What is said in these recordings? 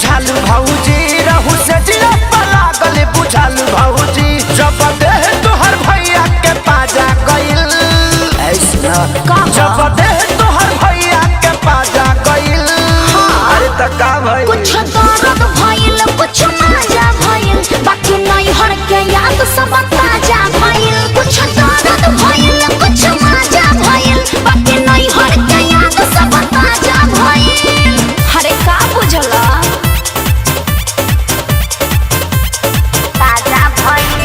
बुझालू भौजी रहू से जिया लागल बुझालू भौजी जब देह तोहर भैया के पाजा गइल ऐसा जब देह तोहर भैया के पाजा गइल अरे त का भइल कुछ दर्द भइल कुछ मजा भइल बाकी नहीं हर के याद सब ताजा भइल कुछ दर्द भइल कुछ मजा भइल बाकी नहीं हर के याद सब ताजा भइल अरे का बुझला ताजा भइल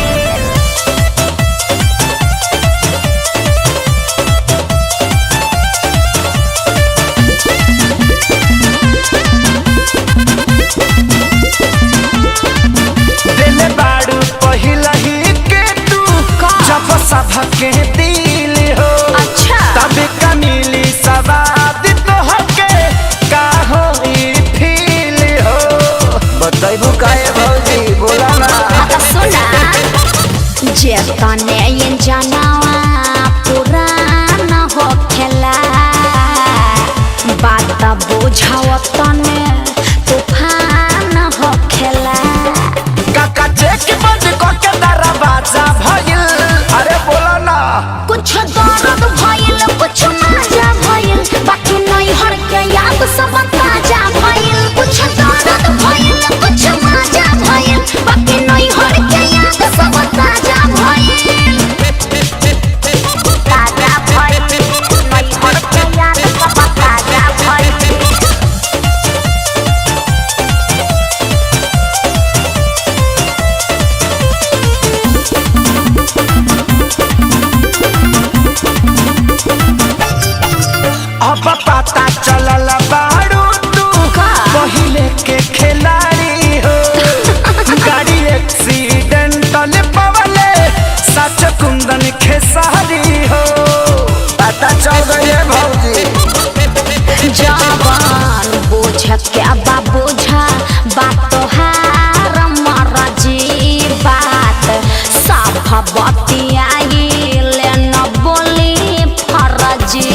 दिल बाड़ू पहिला ही के तू जब सबके दिल हो अच्छा तब का मिली सवाद तोहर के का हो ई फील हो बताइबू काहे भौजी बोला ना सुना जे तने ये जनावा पुराना हो खेला बात बुझाव तने तूफान हो खेला काका चेक बंद करके दरवाजा भइल अरे बोला ना कुछ दर्द भइल कुछ मजा भइल बाकी नहीं हर के याद सब ताजा भइल कुछ दर्द भइल कुछ मजा भइल बाकी नहीं हर के याद सब ताजा भइल ताजा भइल नहीं हर के याद सब ताजा भइल अब पता चलल बाड़ू तू पहिले के खिलाड़ी हो गाड़ी एक्सीडेंटल पवले सच कुंदन खेसारी हो पता चल गए भौजी जवान बोझ के बा बोझा बात तोहार मरजी बात साफ बतियाइल न बोली फरजी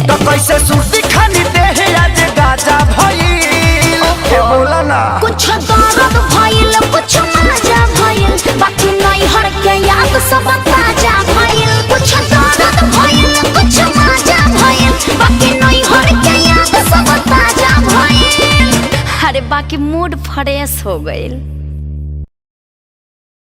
तो कैसे सुर्ती खानी देह आज गाजा भइल बोला ना कुछ दर्द भइल कुछ मजा भइल बाकी नहीं हर के याद सब ताजा भइल कुछ दर्द भइल कुछ मजा भइल बाकी नहीं हर के याद सब ताजा भइल अरे बाकी मूड फ्रेश हो गइल।